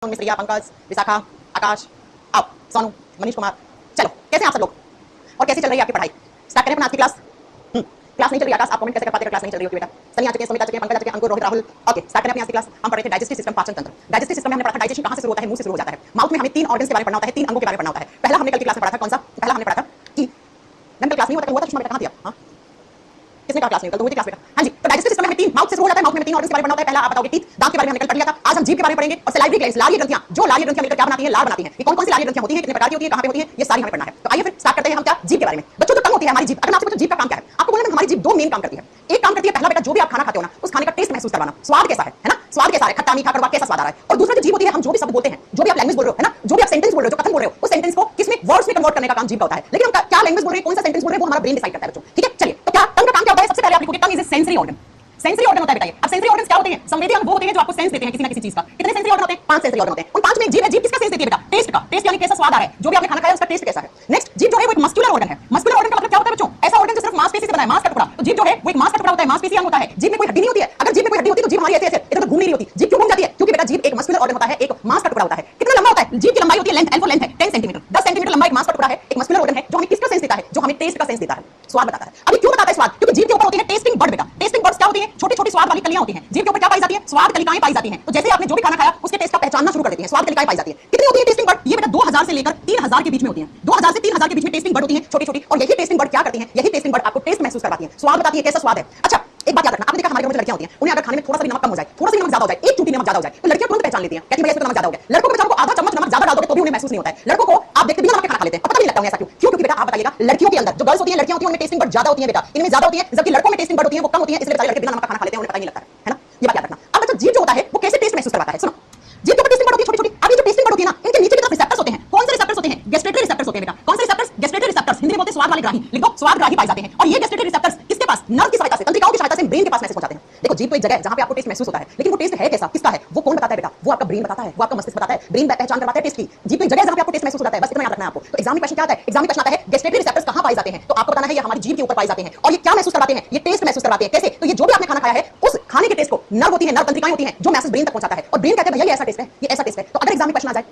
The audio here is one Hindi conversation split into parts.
मिश्रिया, पंकज, विशाखा, आकाश, आप, सोनू, मनीष कुमार। चलो, कैसे हैं आप सब लोग और कैसी चल रही है आपकी पढ़ाई? स्टार्ट करें अपना आज की क्लास। क्लास नहीं चल रही आकाश, आप कमेंट कैसे कर पाते हैं क्लास नहीं चल रही होगी बेटा? सनी आ चुके हैं, सुमित आ चुके हैं, पंकज आ चुके हैं, अंकुर, रोहित, राहुल। ओके, स्टार्ट करें अपनी आज की क्लास। हम पढ़ रहे थे डाइजेस्टिव सिस्टम, पाचन तंत्र। डाइजेस्टिव सिस्टम में हमने पढ़ा था डाइजेशन कहां से शुरू होता है, मुंह से शुरू हो जाता है। माउथ में हमें 3 ऑर्गन्स के बारे में पढ़ना होता है, 3 अंगों के बारे में पढ़ना होता है। पहला हमने कल की क्लास में पढ़ा था, कौन सा? पहला हमने पढ़ा था कि मैंने क्लास नहीं हुआ था, सुषमा बेटा कहां थी आप? हां, किसने कहा क्लास नहीं? कल तो हुई थी क्लास बेटा। हां जी, तो डाइजेस्टिव सिस्टम में हमें 3 माउथ से शुरू हो जाता है, माउथ में 3 ऑर्गन्स के बारे में पढ़ना होता है। पहला आप बताओगे टीथ, दांत के बारे में हमने कल पढ़ लिया था। आज हम जीभ के बारे में पढ़ेंगे और सलाइवरी ग्लैंड्स, लारीय ग्रंथियां, जो लारीय ग्रंथियां मिलकर क्या बनाती हैं? लार बनाती हैं। ये कौन-कौन सी लारीय ग्रंथियां होती हैं, कितने प्रकार की होती हैं, कहां पे होती हैं, ये सारी हमें पढ़ना है। तो आइए फिर स्टार्ट करते हैं हम क्या जीभ के बारे में। बच्चों, जो टंग होती है हमारी जीभ, अगर आपसे पूछो जीभ का काम क्या है, आपको बोलना है हमारी जीभ 2 मेन काम करती है। एक काम करती है, पहला बेटा जो भी आप खाना खाते हो ना, उस खाने का टेस्ट महसूस करवाना, स्वाद कैसा है ना? स्वाद कैसा है, खट्टा मीठा कड़वा कैसा स्वाद आ रहा है। और दूसरा जो जीभ होती है, हम जो भी शब्द बोलते हैं, जो भी आप लैंग्वेज बोल रहे हो है ना, जो भी आप सेंटेंस बोल रहे हो, जो कथन बोल रहे हो, उस सेंटेंस को किसमें वर्ड्स में कन्वर्ट करने का काम जीभ का होता है। लेकिन हम क्या लैंग्वेज बोल रहे हैं, कौन सा सेंटेंस बोल रहे हैं, वो हमारा ब्रेन डिसाइड करता है बच्चों। ठीक है, चलिए, तो क्या टंग का काम क्या होता है? सबसे पहले आप लिखोगे tongue is a sensory organ. Sensory organ होता है बेटा ये। अब सेंसरी ऑर्गन्स क्या होते हैं? संवेदी अंग वो होते हैं जो आपको सेंस देते हैं किसी ना किसी चीज का। कितने सेंसरी ऑर्गन होते हैं? 5 सेंसरी ऑर्गन होते हैं। उन 5 में एक जीभ है। जीभ किसका सेंस देती है बेटा? टेस्ट का। टेस्ट यानी कैसा स्वाद आ रहा है, जो भी आपने खाना खाया उसका टेस्ट कैसा है। नेक्स्ट, जीभ जो है वो एक मस्कुलर ऑर्गन है। मस्कुलर ऑर्गन का मतलब क्या होता है बच्चों? ऐसा ऑर्गन जो सिर्फ मांसपेशी से बना है, मांस का टुकड़ा। तो जीभ जो है वो एक मांस का टुकड़ा होता है, मांसपेशी अंग होता है। जीभ में कोई हड्डी नहीं होती है। अगर जीभ में कोई हड्डी होती तो जीभ हमारी ऐसे ऐसे इधर घूम नहीं रही होती। जीभ क्यों घूम जाती है? क्योंकि बेटा जीभ एक मस्कुलर ऑर्गन होता है, एक मांस का टुकड़ा होता है। कितना लंबा होता है? जीभ की लंबाई होती है, लेंथ, एल फॉर लेंथ है 10 सेंटीमीटर। 10 सेंटीमीटर लंबा एक मांस का टुकड़ा है, एक मस्कुलर ऑर्गन है जो हमें किसका सेंस देता है? जो हमें टेस्ट का सेंस देता है, स्वाद बताता है। अभी क्यों बताता है स्वाद? क्योंकि जीभ के ऊपर होती है टेस्टिंग बड बेटा। टेस्टिंग बड्स क्या होती है? छोटी-छोटी स्वाद वाली कलियां होती हैं। जीभ के ऊपर क्या पाई जाती है? स्वाद कलिकाएं पाई जाती हैं। तो जैसे आपने जो भी खाना खाया उसके टेस्ट का पहचानना शुरू कर देती हैं, स्वाद कलिकाएं पाई जाती हैं। कितनी होती है टेस्टिंग बड? ये बेटा 2000 से लेकर 3000 के बीच में होती हैं। 2000 से 3000 के बीच में टेस्टिंग बड होती हैं, छोटी-छोटी। और यही टेस्टिंग बड क्या करती हैं? यही टेस्टिंग बड आपको टेस्ट महसूस करवाती हैं, स्वाद बताती है कैसा स्वाद है। अच्छा, एक बात याद रखना, आपने देखा हमारे घर में जो लड़कियां होती हैं, उन्हें अगर खाने में थोड़ा सा भी नमक कम हो जाए, थोड़ा सा भी नमक ज्यादा हो जाए, एक चुटकी नमक ज्यादा हो जाए, तो लड़कियां तुरंत पहचान लेती हैं, कहती हैं भैया इसमें नमक ज्यादा हो गया। लड़कों को बेचारों को आधा चम्मच नमक ज्यादा डाल दोगे तो भी उन्हें महसूस नहीं होता है। लड़कों को आप देखते बिना नमक के खाना खा लेते हैं, पता नहीं लगता है ऐसा क्यों? क्योंकि बेटा आप बताइएगा, लड़कियों के अंदर जो गर्ल्स होती हैं, लड़कियां होती हैं, उनमें टेस्टिंग बड ज्यादा होती है बेटा, इनमें ज्यादा होती है, जबकि लड़कों में टेस्टिंग बड होती है वो कम होती है। इसलिए बेचारे लड़के बिना नमक का खाना खा लेते हैं, उन्हें पता ही नहीं लगता है ना? ये बात याद रखना। अब बच्चों, जीभ जो होता है वो कैसे टेस्ट महसूस करवाता है? सुनो, जीभ के ऊपर टेस्टिंग बड होती है छोटी-छोटी। अब ये जो टेस्टिंग बड होती है ना, इनके नीचे की तरफ रिसेप्टर्स होते हैं। कौन से रिसेप्टर्स होते हैं? गैस्ट्रेटरी रिसेप्टर्स होते हैं बेटा। कौन से रिसेप्टर्स? गैस्ट्रेटरी रिसेप्टर्स, हिंदी में बोलते हैं स्वाद वाले ग्राही। लिख दो, स्वाद ग्राही पाए जाते हैं। और ये गैस्ट्रेटरी रिसेप्टर्स किसके पास? नर्व की सहायता से, तंत्रिकाओं की सहायता से ब्रेन के पास मैसेज पहुंचाते हैं। देखो, जीभ तो एक जगह है जहां पे आपको टेस्ट महसूस होता है, लेकिन वो टेस्ट है कैसा, किसका है, वो कौन बताता है बेटा? वो आपका ब्रेन बताता है, वो आपका मस्तिष्क बताता है। ब्रेन पहचान करवाता है टेस्ट की। जीभ तो एक जगह है जहां पे आपको टेस्ट महसूस होता है, बस इतना याद रखना है आपको। तो एग्जाम में क्वेश्चन क्या आता है? एग्जाम में क्वेश्चन आता है गैस्ट्रेटरी रिसेप्टर्स कहां पाए जाते हैं, तो आपको बताना है ये हमारी जीभ के ऊपर पाए जाते हैं। और ये क्या महसूस करवाते हैं? ये टेस्ट महसूस करवाते हैं। कैसे? तो ये जो भी आपने खाना खाया है उस खाने के टेस्ट को नर्व होती है, नर्व तंत्रिकाएं होती हैं जो मैसेज ब्रेन तक पहुंचाता है। और ब्रेन कहता है भैया ये ऐसा टेस्ट है, ये ऐसा टेस्ट है। तो अगर एग्जाम में क्वेश्चन आ जाए,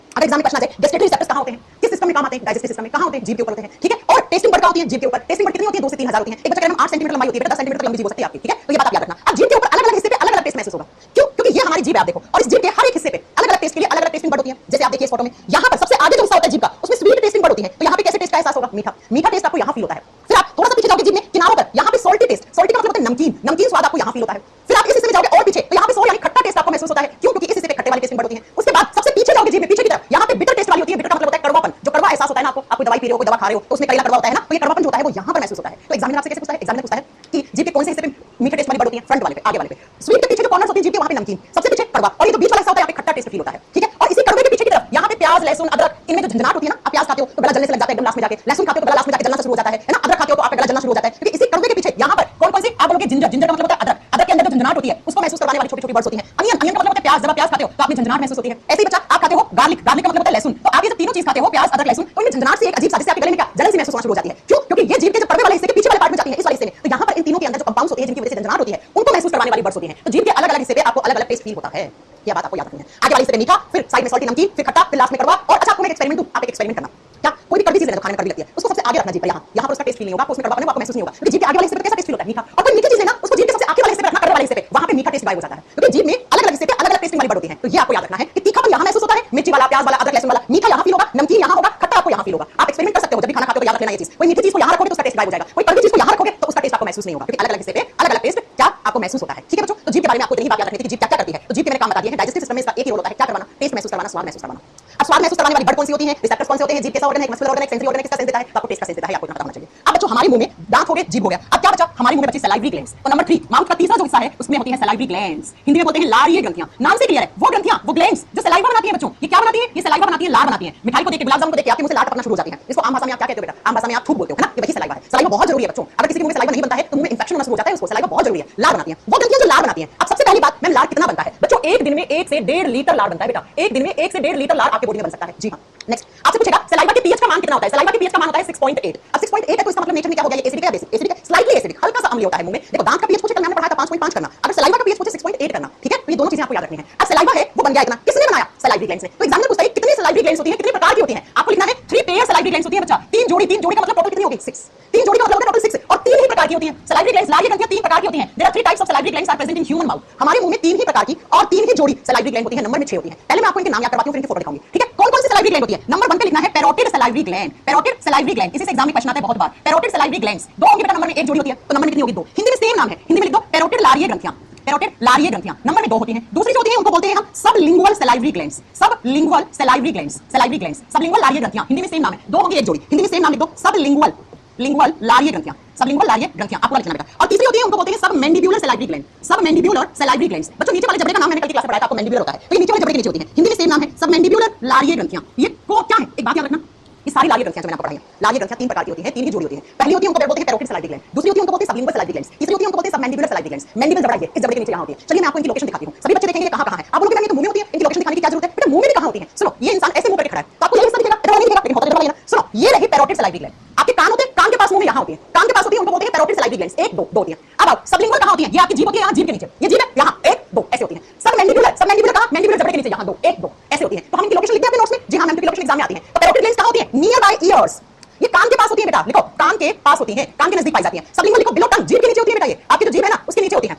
गैस्ट्रेटरी रिसेप्टर्स कहां होते हैं, किस सिस्टम में काम आते हैं? डाइजेस्टिव सिस्टम में। कहां होते हैं? जीभ के ऊपर होते हैं। ठीक है, और टेस्टिंग बड कहां होती है? जीभ के ऊपर। टेस्टिंग बड कितनी होती है? 2 से 3000 होती है। एक बच्चा कह रहा है 8 सेंटीमीटर लंबाई होती है बेटा, 10 सेंटीमीटर लंबी जीभ हो सकती है आपकी। ठीक है, तो ये बात आप याद रखना। अब जीभ के ऊपर अलग-अलग हिस्से पे अलग-अलग टेस्ट महसूस होगा। क्यों? क्योंकि ये हमारी जीभ है, आप देखो, और इस जीभ के हर एक हिस्से पे अलग-अलग टेस्ट के लिए अलग-अलग टेस्टिंग बड होती है। जैसे आप देखिए इस फोटो में, यहां पर सबसे आगे जो हिस्सा होता है जीभ का, उसमें स्वीट टेस्टिंग बड होती है। तो यहां पे कैसे टेस्ट का एहसास होगा? मीठा। मीठा टेस्ट आपको यहां फील होता है। फिर आप थोड़ा सा पीछे जाओगे जीभ में, किनारों पर, यहां पे सॉल्टी टेस्ट, सॉल्टी का मतलब होता है नमकीन, नमकीन स्वाद आपको यहां फील होता है। फिर आप इस हिस्से में जाओगे और पीछे, तो यहां पे सोर यानी खट्टा टेस्ट आपको महसूस होता है। क्यों? क्योंकि इस हिस्से पे खट्टे वाली टेस्टिंग बड होती है। उसके बाद सबसे पीछे जाओगे जीभ में, पीछे की तरफ, यहां पे बिटर टेस्ट वाली होती है। बिटर का मतलब होता है कड़वापन, जो कड़वा एहसास होता है ना आपको, आप कोई दवाई पी रहे हो, कोई दवा खा रहे हो, तो उसमें कड़वा होता है ना, तो ये कड़वापन जो होता है वो यहां पर महसूस होता है। तो एग्जामिनर आपसे कैसे पूछता है? एग्जामिनर पूछता है कि जीभ के कौन से हिस्से पे मीठा टेस्ट वाली बड होती है? फ्रंट वाले पे, आगे वाले पे। स्वीट के पीछे जो कॉर्नर्स होती है जीभ के, वहां पे नमकीन, सबसे पीछे कड़वा, और ये जो बीच वाला हिस्सा होता है यहाँ पे खट्टा टेस्ट फील होता है। ठीक है, और इसी कड़वे के पीछे की तरफ यहाँ पे प्याज, लहसुन, अदरक, इनमें जो झंझनाहट होती है ना, आप प्याज खाते हो तो गला जलने से लग जाता है एकदम लास्ट में जाके, लहसुन खाते हो तो गला लास्ट में जाके जलना शुरू हो जाता है ना, अदरक खाते हो तो आपका गला जलना शुरू हो जाता है। क्योंकि इसी कड़वे के पीछे यहाँ पर कौन-कौन सी आप बोलोगे? जिंजर, जिंजर का मतलब होता है अदरक, अदरक के अंदर जो झंझनाहट होती है उसको महसूस करवाने वाली छोटी-छोटी बड्स होती हैं। अनियन, अनियन का मतलब होता है प्याज, जब आप प्याज खाते हो तो आपने झंझनाहट महसूस होती है। ऐसे ही बच्चा आप खाते हो गार्लिक, गार्लिक का मतलब होता है लहसुन, तो आप ये जो तीनों चीज खाते हो, प्याज, अदरक, लहसुन, तो इनमें झंझनाहट से एक अजीब सा, जिससे आपके गले में क्या जलन सी महसूस होना शुरू हो जाती है। क्यों? क्योंकि ये जीभ के जो कड़वे वाले हिस्से के पीछे वाले पार्ट में जाती है, इस वाले हिस्से में, तो यहाँ पर इन तीनों के अंदर जो कंपाउंड्स होते हैं जिनकी वजह से झंझनाहट होती है, उनको महसूस करवाने वाली बड्स होती हैं। तो जीभ के अलग-अलग हिस्से पे आपको अलग-अलग टेस्ट फील होता है। ये बात आपको याद रखनी है। आगे वाले हिस्से पे मीठा, फिर साइड में सॉल्टी नमकीन, फिर खट्टा, फिर लास्ट में कड़वा। और अच्छा, आपको मैं एक एक्सपेरिमेंट दूं, आप एक एक्सपेरिमेंट करना, क्या कोई भी कड़वी चीज है जो खाने में कड़वी लगती है उसको सबसे आगे रखना जीभ पर, यहाँ पर उसका टेस्ट फील नहीं होगा, उसमें कड़वापन आपको महसूस नहीं होगा। क्योंकि जीभ के आगे वाले हिस्से पे कैसा टेस्ट फील होता है? मीठा। और कोई मीठी चीज है ना, उसको जीभ के सबसे आगे वाले हिस्से पे रखना, कड़वे वाले हिस्से पे, वहां पे मीठा टेस्ट गायब हो जाता है। क्योंकि जीभ में अलग-अलग हिस्से पे अलग-अलग टेस्टिंग वाली बड होती है। तो ये आपको याद रखना है कि तीखापन यहाँ महसूस होता है, मिर्ची वाला, प्याज वाला, अदरक, लहसुन वाला, मीठा यहाँ फील होगा, नमकीन यहाँ होगा, खट्टा आपको यहाँ फील होगा। आप एक्सपेरिमेंट कर सकते हो, जब भी खाना खाते हो तो याद रखना ये चीज। कोई मीठी चीज को यहाँ रखोगे तो उसका टेस्ट गायब हो जाएगा, कोई कड़वी चीज को यहाँ रखोगे तो उसका टेस्ट आपको महसूस नहीं होगा। क्योंकि अलग-अलग हिस्से पे अलग-अलग टेस्ट क्या आपको महसूस होता है। ठीक है बच्चों, तो जीभ के बारे में आपको इतनी बात याद रखनी थी कि जीभ क्या-क्या करती है। तो जीभ के मैंने काम बता दिया है। डाइजेस्टिव सिस्टम में इसका एक ही रोल होता है, क्या करवाना? टेस्ट महसूस करवाना, स्वाद महसूस करवाना। अब स्वाद महसूस करवाने वाली बड कौन सी होती है? रिसेप्टर्स कौन से होते हैं? जीभ कैसा ऑर्गन है? एक मस्कुलर ऑर्गन है, एक सेंसरी ऑर्गन है, किसका सेंस देता है? तो आपको टेस्ट का सेंस देता है, आपको इतना पता होना चाहिए। अब बच्चों, हमारे मुंह में दांत हो गए, जीभ हो गया, अब क्या बचा? हमारे मुंह में बची सलाइवरी ग्लैंड्स। तो नंबर 3, माउथ का तीसरा जो हिस्सा है उसमें होती है सलाइवरी ग्लैंड्स, हिंदी में बोलते हैं लारीय ग्रंथियां। नाम से क्लियर है, वो ग्रंथियां, वो ग्लैंड्स जो सलाइवा बनाती है बच्चों। ये क्या बनाती है? ये सलाइवा बनाती है, लार बनाती है। मिठाई को देख के, गुलाब जामुन को देख के आपके मुंह से लार टपकना शुरू हो जाती है। इसको आम भाषा में आप क्या कहते हो बेटा? आम भाषा में आप थूक बोलते हो, है ना? ये वही सलाइवा है। सलाइवा बहुत जरूरी है बच्चों। अगर किसी के मुंह में सलाइवा नहीं बनता है तो मुंह में इंफेक्शन होना शुरू हो जाता है, उसको सलाइवा बहुत जरूरी है। लार बनाती है वो ग्रंथियां जो लार बनाती हैं। अब सबसे पहली बात, मैम लार कितना बनता है? बच्चों, एक दिन में 1 से 1.5 लीटर लार बनता है बेटा। एक दिन में 1 से 1.5 लीटर लार आपके बॉडी में बन सकता है। जी हां। नेक्स्ट आपसे पूछेगा सलाइवा के पीएच का मान कितना होता है? सलाइवा के पीएच का मान होता है 6.8। अब 6.8 है तो इसका मतलब नेचर में क्या हो गया? ये एसिडिक है या बेसिक? एसिडिक है, स्लाइटली एसिडिक, हल्का सा अम्लीय होता है मुंह में। देखो, दांत का पीएच पूछे, कल मैंने पढ़ाया था 5.5 करना, अगर सलाइवा का पीएच पूछे 6.8 करना। ठीक है, तो ये दोनों चीजें आपको याद रखनी है। अब सलाइवा है वो बन गया इतना, किसने बनाया? सलाइवरी ग्लैंड्स ने। तो एग्जामिनर पूछता है कितनी सलाइवरी ग्लैंड्स होती हैं, कितने प्रकार की होती हैं? आपको लिखना है 3 पेयर सलाइवरी ग्लैंड्स होती हैं बच्चा। 3 जोड़ी का मतलब टोटल कितनी होगी? 6। 3 जोड़ी का मतलब टोटल 6 और 3 ही प्रकार की होती हैं सलाइवरी ग्लैंड्स। लार ये ग्रंथियां 3 प्रकार की होती हैं। There are 3 types of salivary glands are present in human mouth. हमारे मुंह में 3 ही प्रकार की और 3 ही जोड़ी सलाइवरी ग्लैंड होती है, नंबर में 6 होती हैं। पहले मैं आपको इनके नाम याद करवाती हूं, फिर इनकी फोटो दिखाऊंगी, ठीक है? कौन-कौन सी सलाइवरी ग्लैंड होती है? नंबर 1 पे लिखना है parotid salivary gland. Parotid salivary gland, इसी से एग्जाम में क्वेश्चन आता है बहुत बार। पैरोटिड सलाइवरी ग्लैंड्स 2 होंगी बेटा, नंबर में 1 जोड़ी होती है, तो नंबर में कितनी होगी? 2। हिंदी में सेम नाम है, हिंदी में लिख दो पैरोटिड लारिये ग्रंथियां। पैरोटिड लारिये ग्रंथियां नंबर में 2 होती हैं। दूसरी जो होती है उनको बोलते हैं हम sublingual salivary glands. Sublingual salivary glands, salivary glands, sublingual लारिये ग्रंथियां, हिंदी में सेम नाम है, 2 होंगी 1 जोड़ी। हिंदी में सेम नाम लिख दो सबलिंगुअल लारिये ग्रंथियां, सबलिंगुअल लारिये ग्रंथियां, आपको लिखना बेटा। और तीसरी होती है उनको बोलते हैं सब मैंडिब्यूलर सलाइवरी ग्लैंड। सब मैंडिब्यूलर सलाइवरी ग्लैंड्स बच्चों, नीचे वाले जबड़े का नाम मैंने कल की क्लास में पढ़ाया था, आपको मैंडिब्यूलर होता है, तो ये नीचे वाले जबड़े के नीचे होती है, हिंदी में सेम नाम है सब मैंडिब्यूलर लारिये ग्रंथियां। ये को क्या है, एक बात याद रखना, ये सारी लारिये ग्रंथियां जो मैंने आपको पढ़ाई हैं, लारिये ग्रंथियां 3 प्रकार की होती हैं, 3 की जोड़ी होती है। पहली होती है उनको बोलते हैं पैरोटिड सलाइवरी ग्लैंड, दूसरी होती है उनको बोलते हैं सबलिंगुअल सलाइवरी ग्लैंड्स, तीसरी होती है उनको बोलते हैं सबमैंडिबुलर सलाइवरी ग्लैंड्स। मैंडिबल जबड़ा ये इस जबड़े के नीचे यहां होती है। चलिए मैं आपको इनकी लोकेशन दिखाती हूं, सभी बच्चे देखेंगे कहां-कहां है। आप बोलोगे मैम ये तो मुंह में होती है, इनकी लोकेशन दिखाने की क्या जरूरत है? बेटा मुंह में भी कहां होती है? सुनो, ये इंसान ऐसे मुंह करके खड़ा है, तो आपको ये हिस्सा दिखेगा, इधर नहीं दिखेगा, लेकिन होता जबड़ा ये ना। सुनो, ये रही पैरोटिड सलाइवरी ग्लैंड। आपके कान होते हैं, कान के पास मुंह में यहां होती है, कान के पास होती है उनको बोलते हैं पैरोटिड सलाइवरी ग्लैंड्स। 1 2 2 होती है। अब आओ सबलिंगुअल कहां होती है? ये आपकी जीभ होती है, यहां जीभ के नीचे, ये जीभ है यहां 1 2 ऐसे होती है। सबमैंडिबुलर कहां? मैंडिबुलर जबड़े के नीचे यहां 2 1 2 ऐसे होती है। तो हम इनकी लोकेशन लिख दें अपने नोट्स में। जी हां मैम, इनकी लोकेशन एग्जाम में आती है। तो पैरोटिड ग्लैंड्स कहां होती है? नियर बाय ईयर्स, ये कान के पास होती है बेटा, लिखो कान के पास होती है, कान के नजदीक पाई जाती है। सबलिंगुअल लिखो बिलो टंग, जीभ के नीचे होती है बेटा, ये आपकी जो जीभ है ना उसके नीचे होती है,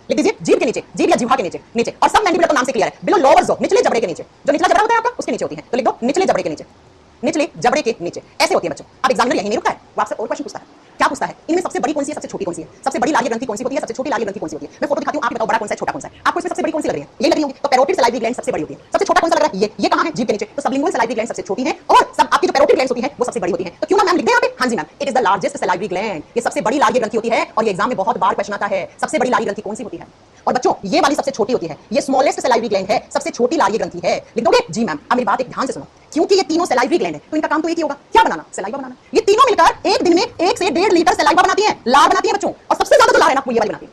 लिख दीजिए जीभ के नीचे, जीभ या जिह्वा के नीचे नीचे। और सब मैंडिबुलर तो नाम से क्लियर है, बिलो लोअर जो, निचले जबड़े के नीचे, जो निचला जबड़ा होता है आपका उसके नीचे होती है, तो लिख दो निचले जबड़े के नीचे, निचले जबड़े के नीचे ऐसे होती है बच्चों। अब एग्जामिनर यही नहीं रुकता है, वो आपसे और क्वेश्चन पूछता है। क्या पूछता है? इनमें सबसे बड़ी कौन सी है, सबसे छोटी कौन सी है? सबसे बड़ी लारिये ग्रंथि कौन सी होती है, सबसे छोटी लारिये ग्रंथि कौन सी होती है? मैं फोटो दिखाती हूं, आप बताओ बड़ा कौन सा है, छोटा कौन सा है? आपको इसमें सबसे बड़ी कौन सी लग रही है? ये लग रही होगी, तो पैरोटिड सलाइवरी ग्लैंड सबसे बड़ी होती है। सबसे छोटा कौन सा लग रहा है? ये कहां है? जीभ के नीचे, तो सबलिंगुअल सलाइवरी ग्लैंड सबसे छोटी है और सब आपकी जो पैरोटिड ग्लैंड्स होती है वो सबसे बड़ी होती है। तो क्यों ना मैम लिख दें यहां पे? हां जी ma'am, it is the largest salivary gland. ये सबसे बड़ी लारिये ग्रंथि होती है और ये एग्जाम में बहुत बार क्वेश्चन आता है, सबसे बड़ी लारिये ग्रंथि कौन सी होती है? और बच्चों ये वाली सबसे छोटी होती है, ये स्मॉलेस्ट सलाइवरी ग्लैंड है, सबसे छोटी लारिये ग्रंथि है। लिख दोगे? जी मैम। अब मेरी बात एक ध्यान से सुनो, क्योंकि ये तीनों सलाइवरी ग्लैंड है तो इनका काम तो एक ही होगा, क्या बनाना? सलाइवा बनाना। ये तीनों मिलकर एक दिन में 1 से 1.5 लीटर सलाइवा बनाती हैं, लार बनाती हैं बच्चों। और सबसे ज्यादा जो लार है ना वो ये वाली बनाती है,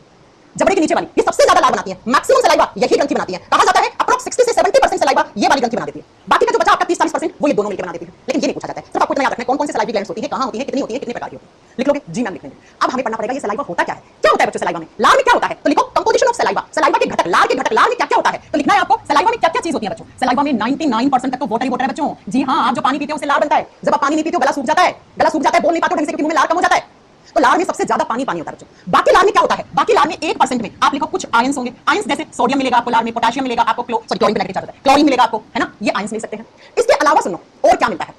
जबड़े के नीचे वाली, ये सबसे ज्यादा लार बनाती है, मैक्सिमम सलाइवा यही ग्रंथि बनाती है। कहा जाता है अप्रॉक्स 60 से 70% सलाइवा ये वाली ग्रंथि बना देती है, बाकी का जो बचा आपका 30-40% वो ये दोनों मिलकर बना देती है। लेकिन ये नहीं पूछा जाता है, सिर्फ आपको इतना याद रखना है कौन कौन से सलाइवरी ग्लैंड्स होती है, कहां होती है, कितनी होती है, कितने प्रकार की होती है। लिख लोगे? जी मैम लिख लेंगे। अब हमें पढ़ना पड़ेगा ये सलाइवा होता क्या है, क्या होता है बच्चों सलाइवा में, लार में क्या होता है? तो लिखो कंपोजिशन ऑफ सलाइवा, सलाइवा के घटक, लार के घटक, लार में क्या क्या होता है? तो लिखना है आपको सलाइवा में क्या क्या चीज होती है बच्चों। सलाइवा में 99% तक तो वाटर ही वाटर है बच्चों। जी हां, आप जो पानी पीते हो उससे लार बनता है। जब आप पानी नहीं पीते हो गला सूख जाता है, गला सूख जाता है, बोल नहीं पाते हो ढंग से क्योंकि मुंह में लार कम हो जाता है। तो लार में सबसे ज्यादा पानी पानी होता है बच्चों। बाकी लार में क्या होता है? बाकी लार में 1% में आप लिखो कुछ आयंस होंगे, आयंस जैसे सोडियम मिलेगा आपको लार में, पोटेशियम मिलेगा आपको, क्लोरीन मिलेगा आपको, है ना, ये आयंस मिल सकते हैं। इसके अलावा सुनो और क्या मिलता है,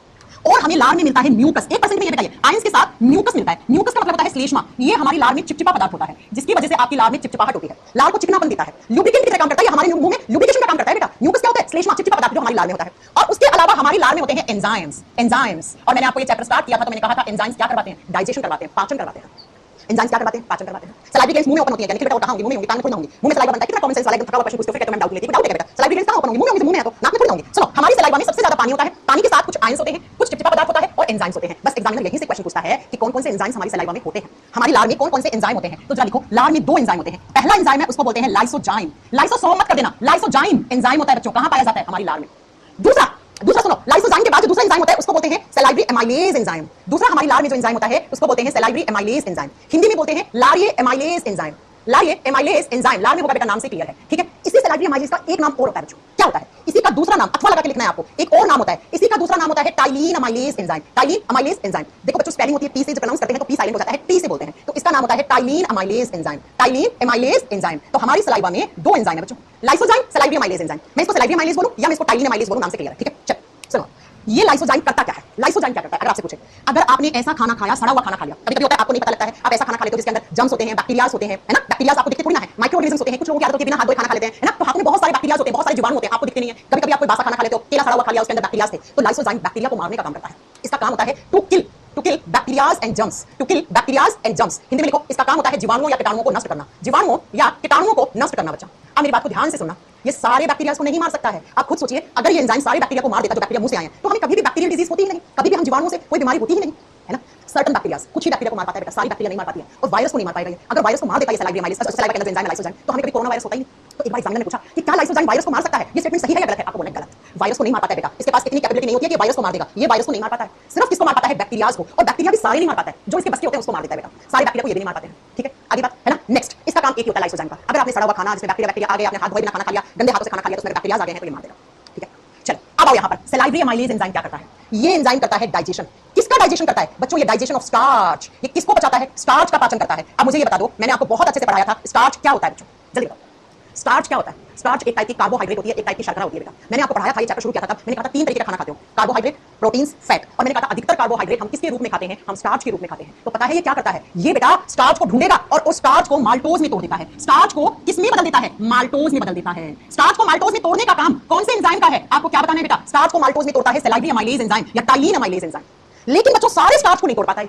और हमें लार में मिलता है म्यूकस, 1% में ये बताइए, आयंस के साथ म्यूकस मिलता है। म्यूकस का मतलब होता है श्लेष्मा, ये हमारी लार में चिपचिपा पदार्थ होता है जिसकी वजह से आपकी लार में चिपचिपाहट होती है, लार को चिकनापन देता है, लुब्रिकेंट की तरह काम करता है, ये हमारे मुंह में लुब्रिकेशन का काम करता है बेटा। म्यूकस क्या होता है? श्लेष्मा, चिपचिपा पदार्थ जो हमारी लार में होता है। और उसके अलावा हमारी लार में होते हैं एंजाइम्स। और मैंने आपको ये चैप्टर स्टार्ट किया था तो मैंने कहा था एंजाइम्स क्या करवाते हैं? डाइजेशन करवाते हैं, पाचन करवाते हैं। एंजाइम्स क्या करवाते हैं? पाचन करवाते हैं। सलाइवरी ग्लैंड्स मुंह में ओपन होती है, यानी कि बेटा कहां होंगी? मुंह में होंगी, कान में थोड़ी ना होंगी। मुंह में सलाइवा बनता है, कितना कॉमन सेंस वाला एकदम थका हुआ क्वेश्चन पूछते हो फिर कहते हो मैम डाउट लेती है, डाउट है बेटा। सलाइवरी ग्लैंड्स कहां ओपन होंगी? मुंह में होंगी, मुंह में है तो नाक में थोड़ी ना होंगी। सुनो, हमारी सलाइवा में सबसे ज्यादा पानी होता है, पानी के साथ कुछ आयंस होते हैं, कुछ चिपचिपा पदार्थ होता है और एंजाइम्स होते हैं। बस एग्जामिनर यहीं से क्वेश्चन पूछता है कि कौन कौन से एंजाइम्स हमारी सलाइवा में होते हैं, हमारी लार में कौन कौन से एंजाइम होते हैं। तो जरा लिखो, लार में 2 एंजाइम होते हैं। पहला एंजाइम है उसको बोलते हैं लाइसोजाइम, लाइसोसोम मत कर देना, लाइसोजाइम एंजाइम होता है बच्चों, कहां पाया जाता है? हमारी लार में। दूसरा सुनो, लाइसोजाइम के बाद जो दूसरा एंजाइम होता है उसको बोलते हैं सलाइवरी एमाइलेज एंजाइम। दूसरा हमारी लार में जो एंजाइम होता है उसको बोलते हैं सलाइवरी एमाइलेज एंजाइम, हिंदी में बोलते हैं लारिये एमाइलेज एंजाइम। लारिये एमाइलेज एंजाइम, लार में होगा बेटा, नाम से क्लियर है, ठीक है। इसी सलाइवरी एमाइलेज का एक नाम और होता है बच्चों, क्या होता है? इसी का दूसरा नाम अथवा लगा के लिखना है आपको, एक और नाम होता है, इसी का दूसरा नाम होता है ptyalin amylase enzyme. Ptyalin amylase enzyme, देखो बच्चों स्पेलिंग होती है टी से, जो प्रोनाउंस करते हैं तो पी साइलेंट हो जाता है, टी से बोलते हैं, तो इसका नाम होता है ptyalin amylase enzyme, ptyalin amylase enzyme. तो हमारी सलाइवा में 2 एंजाइम है बच्चों, लाइसोजाइम, सलाइवरी एमाइलेज एंजाइम। मैं इसको सलाइवरी एमाइलेज बोलूं या मैं इसको टाइलिन एमाइलेज बोलूं, नाम से क्लियर है, ठीक है। चल सुनो, ये लाइसोजाइम करता क्या है? लाइसोजाइम क्या करता है? अगर आपसे पूछे, अगर आपने ऐसा खाना खाया, सड़ा हुआ खाना खा लिया, कभी-कभी होता है आपको नहीं पता लगता है, आप ऐसा खाना खा लेते हो जिसके अंदर जर्म्स होते हैं, बैक्टीरियाज होते हैं, है ना, बैक्टीरियाज आपको दिखते थोड़ी ना है, माइक्रो ऑर्गेनिजम्स होते हैं, कुछ लोगों की आदत होती है बिना हाथ धोए खाना खा लेते हैं, है ना, तो हाथ में बहुत सारे बैक्टीरियाज होते हैं, बहुत सारे जीवाणु होते हैं, आपको दिखते नहीं है। कभी-कभी आप कोई बासा खाना खा लेते हो, केला सड़ा हुआ खा लिया, उसके अंदर बैक्टीरियाज थे, तो लाइसोजाइम बैक्टीरिया को मारने का काम करता है। इसका काम होता है to kill bacterias and germs, to kill bacterias and germs. Hindi में लिखो, इसका काम होता है जीवाणुओं या कीटाणुओं को नष्ट करना, जीवाणुओं या कीटाणुओं को नष्ट करना बच्चा। अब मेरी बात को ध्यान से सुनना, ये सारे बैक्टीरिया को नहीं मार सकता है। आप खुद सोचिए, अगर ये एंजाइम सारे बैक्टीरिया को मार देता जो बैक्टीरिया मुंह से आए हैं, तो हमें कभी भी बैक्टीरियल डिजीज होती ही नहीं, कभी भी हम जीवाणुओं से कोई बीमारी होती ही नहीं, है ना। सर्टन बैक्टीरियाज, कुछ ही बैक्टीरिया को मार पाता है बेटा, सारी बैक्टीरिया नहीं मार पाती है, और वायरस को नहीं मार पाएगा। अगर वायरस को मार देता है सलाइवरी एमाइलेज, सलाइवा के अंदर एंजाइम लाइसोजाइम, तो हमें कभी कोरोना वायरस होता ही नहीं। तो एक बार एग्जामिनर ने पूछा कि क्या लाइसोजाइम वायरस को मार सकता है? ये स्टेटमेंट सही है या गलत है? आपको बोलना है गलत, वायरस को नहीं मार पाता है बेटा, इसके पास इतनी कैपेबिलिटी नहीं होती है कि वायरस को मार देगा, ये वायरस को नहीं मार पाता है, सिर्फ किसको मार पाता है? बैक्टीरियाज को, और बैक्टीरिया भी सारे नहीं मार पाता है, जो इसके बस के होते हैं उसको मार देता है बेटा, सारे बैक्टीरिया को ये भी नहीं मार पाते हैं, ठीक है। आगे बात है ना। नेक्स्ट इसका काम एक ही होता है लाइसोजाइम का। अगर आपने सड़ा हुआ खाना जिसमें बैक्टीरिया आ गए, आपने हाथ धोए बिना खाना खा लिया, गंदे हाथों से खाना खा लिया, तो उसमें बैक्टीरिया आ गए हैं तो ये मार देगा। ठीक है, चलो अब आओ यहाँ पर सलाइवरी अमाइलेज एंजाइम क्या करता है? ये एंजाइम करता है डाइजेशन। किसका डाइजेशन करता है बच्चों? ये डाइजेशन ऑफ स्टार्च। ये किसको पचाता है? स्टार्च का पाचन करता है। अब मुझे ये बता दो, मैंने आपको बहुत अच्छे से पढ़ाया था, स्टार्च क्या होता है बच्चों? जल्दी बताओ, स्टार्च क्या होता है? स्टार्च एक टाइप की कार्बोहाइड्रेट होती है, एक टाइप की शर्करा होती है बेटा। मैंने आपको पढ़ाया था, ये चैप्टर शुरू किया था तब मैंने कहा था 3 तरीके का खाना खाते हो, कार्बोहाइड्रेट, प्रोटीन्स, फैट। और मैंने कहा था अधिकतर कार्बोहाइड्रेट हम किसके रूप में खाते हैं? हम स्टार्च के रूप में खाते हैं। तो पता है ये क्या करता है? ये बेटा स्टार्च को ढूंढेगा और उस स्टार्च को माल्टोज में तोड़ देता है। स्टार्च को किसमें बदल देता है? माल्टोज में बदल देता है। स्टार्च को माल्टोज में तोड़ने का काम कौन से एंजाइम का है? आपको क्या बताना है बेटा? स्टार्च को माल्टोज में तोड़ता है सलाइवरी अमाइलेज एंजाइम या टाइलिन अमाइलेज एंजाइम। लेकिन बच्चों सारे स्टार्च को नहीं तोड़ पाता है,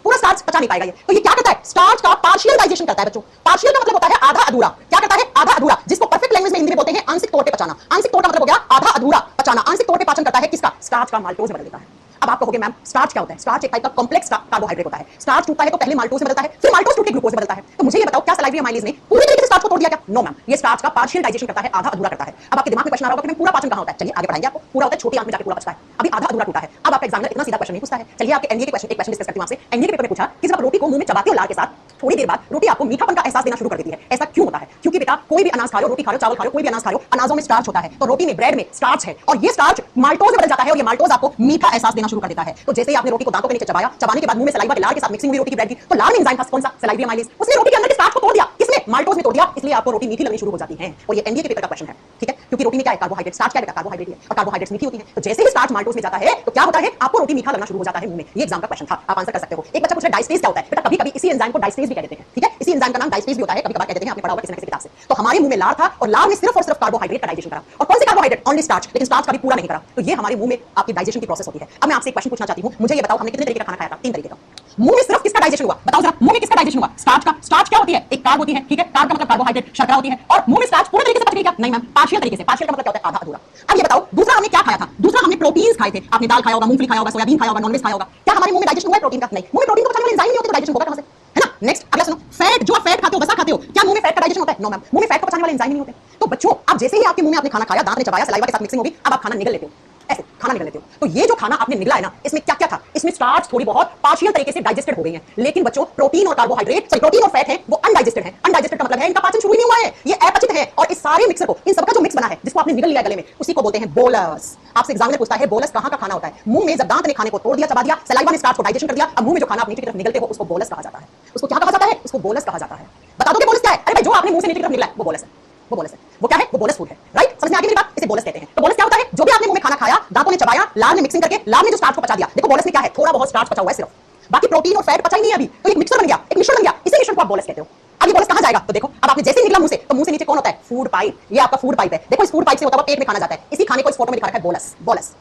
पूरा स्टार्च पचा नहीं पाएगा ये। तो ये क्या करता है? स्टार्च का पार्शियल डाइजेशन करता है बच्चों। पार्शियल का मतलब होता है आधा अधूरा। क्या करता है? आधा अधूरा, जिसको परफेक्ट लैंग्वेज में हिंदी में बोलते हैं आंशिक तौर पे पचाना। आंशिक तौर का मतलब हो गया आधा अधूरा पचाना। आंशिक तौर पे पाचन करता है किसका? स्टार्च का माल्टोज में बदल देता है। अब आप कहोगे मैम स्टार्च क्या होता है? स्टार्च एक टाइप का कॉम्प्लेक्स कार्बोहाइड्रेट होता है। स्टार्च टूटता है तो पहले माल्टोज में बदलता है, फिर माल्टोज टूट के ग्लूकोज में बदलता है। तो मुझे ये बताओ क्या सलाइवरी अमाइलेज ने पूरी तरीके से स्टार्च को तोड़ दिया क्या? नो मैम, ये स्टार्च का पार्शियल डाइजेशन करता है, आधा अधूरा करता है। अब आपके दिमाग में क्वेश्चन आ रहा होगा कि पूरा पाचन कहां होता है? चलिए आगे बढ़ाएंगे आपको। पूरा होता है छोटी आंत में जाके पूरा बचता है, अभी आधा अधूरा टूटा है। अब आपका एग्जामिनर इतना सीधा क्वेश्चन नहीं पूछता है। चलिए आपके एनडीए के क्वेश्चन एक क्वेश्चन डिस्कस करते हैं आपसे। एनडीए के पेपर में पूछा कि जब आप रोटी को मुंह में चबाते हो लार के साथ, थोड़ी देर बाद रोटी आपको मीठापन का एहसास देना शुरू कर देती है। ऐसा क्यों होता है? क्योंकि बेटा कोई भी अनाज खा लो, रोटी खा लो, चावल खा लो, कोई भी अनाज खा लो, अनाजों में स्टार्च होता है। तो रोटी में, ब्रेड में स्टार्च है और ये स्टार्च माल्टोज में बदल जाता है और ये माल्टोज आपको मीठा एहसास देना शुरू कर देता है। तो जैसे ही आपने रोटी को दांतों के नीचे चबाया, चबाने के बाद मुंह में सलाइवा के लार के साथ मिक्सिंग हुई रोटी की, ब्रेड की, तो लार में एंजाइम था कौन सा? Salivary amylase. उसने रोटी के अंदर के स्टार्च को तोड़ दिया, किसने? माल्टोज में तोड़ दिया। इसलिए आपको रोटी मीठी लगनी शुरू हो जाती है। और ये एनडीए के पेपर का क्वेश्चन है, ठीक है? क्योंकि रोटी में क्या है? कार्बोहाइड्रेट। स्टार्च क्या है? कार्बोहाइड्रेट है और कार्बोहाइड्रेट्स मीठी होती है। तो जैसे ही स्टार्च माल्टोज में जाता है तो क्या होता है? आपको रोटी मीठा लगना शुरू हो जाता है मुंह में। ये एग्जाम का क्वेश्चन था, आप आंसर कर सकते हो। एक बच्चा पूछ रहा है डाइस्टेज क्या होता है? बेटा कभी-कभी इसी एंजाइम को डाइस्टेज भी कह देते हैं, ठीक है? इसी एंजाइम का नाम डाइस्टेज भी होता है, कभी-कभार कह देते हैं, आपने पढ़ा होगा किसी न किसी किताब से। तो हमारे मुंह में लार था और लार ने सिर्फ और सिर्फ कार्बोहाइड्रेट का डाइजेशन करा। और कौन से कार्बोहाइड्रेट? Only starch. लेकिन स्टार्च का भी पूरा नहीं करा। तो ये हमारे मुंह में आपकी डाइजेशन की प्रोसेस होती है। अब मैं आपसे एक क्वेश्चन पूछना चाहती हूं, मुझे ये बताओ हमने कितने तरीके का खाना खाया था? 3 तरीके का। मुंह में सिर्फ किसका डाइजेशन हुआ? बताओ जरा, मुंह में किसका डाइजेशन हुआ? स्टार्च का। स्टार्च क्या होती है? एक कार्ब होती है, ठीक है? कार्ब का मतलब कार्बोहाइड्रेट, शर्करा होती है। और मुंह में स्टार्च पूरे तरीके से पच गई क्या? नहीं मैम, पार्शियल तरीके से। पार्शियल का मतलब क्या होता है? आधा अधूरा। अब ये बताओ दूसरा हमने क्या खाया था? दूसरा हमने प्रोटीन्स खाए थे। आपने दाल खाया होगा, मूंगफली खाया होगा, सोयाबीन खाया होगा, नॉनवेज खाया होगा। क्या हमारे मुंह में डाइजेशन हुआ है प्रोटीन का? नहीं। मुंह में प्रोटीन को पचाने वाले एंजाइम नहीं होते तो डाइजेशन होगा कहां से? है ना? नेक्स्ट अगला सुनो, फैट। जो आप फैट खाते हो, वसा खाते हो, क्या मुंह में फैट का डाइजेशन होता है? नो मैम, मुंह में फैट को पचाने वाले एंजाइम नहीं होते। तो बच्चों अब जैसे ही आपके मुंह में आपने खाना खाया, दांत ने चबाया, सलाइवा के साथ मिक्सिंग होगी, अब आप खाना निगल लेते हो, ऐसे खाना निगल लेते हो। तो ये जो खाना आपने निगला है ना, इसमें क्या क्या था? इसमें स्टार्च थोड़ी बहुत पार्शियल तरीके से डाइजेस्टेड हो गई है। लेकिन बच्चों प्रोटीन और कार्बोहाइड्रेट, सॉरी प्रोटीन और फैट है, वो अनडाइजेस्टेड है। अनडाइजेस्टेड का मतलब है इनका पाचन शुरू ही नहीं हुआ है, ये अपचित है। और इस सारे मिक्सर को, इन सबका जो मिक्स बना है, जिसको आपने निगल लिया गले में, उसी को बोलते हैं बोलस। आपसे एग्जामिनर पूछता है बोलस कहां का खाना होता है? मुंह में जब दांत ने खाने को तोड़ दिया, चबा दिया, सलाइवा ने स्टार्च को डाइजेशन कर दिया, अब मुंह में जो खाना आप नीचे की तरफ निगलते हो उसको बोलस कहा जाता है। उसको क्या कहा जाता है? उसको बोलस कहा जाता है। बता दो कि बोलस क्या है? अरे भाई जो आपने मुंह से नीचे की तरफ निगला है वो बोलस है। वो बोलस है। वो क्या है? वो बोलस फूड है, राइट? समझ में आ गई मेरी बात? इसे बोलस कहते हैं। तो बोलस क्या होता है? जो भी आपने मुंह में खाना खाया, दांतों ने चबाया, लार ने मिक्सिंग करके, लार ने जो स्टार्च को पचा दिया। देखो बोलस में क्या है? थोड़ा बहुत स्टार्च पचा हुआ है सिर्फ, बाकी प्रोटीन और फैट पचा ही नहीं है अभी। तो एक मिक्सर बन गया, एक मिश्रण बन गया, इसी मिश्रण को आप बोलस कहते हो। अब ये बोलस कहां जाएगा? तो देखो अब आपने जैसे ही निकला मुंह से, तो मुंह से नीचे कौन होता है? Food pipe. ये आपका फूड पाइप है। देखो इस फूड पाइप से होता हुआ पेट में खाना जाता है। इसी खाने को इस फोटो में दिखा रखा है बोलस, बोलस,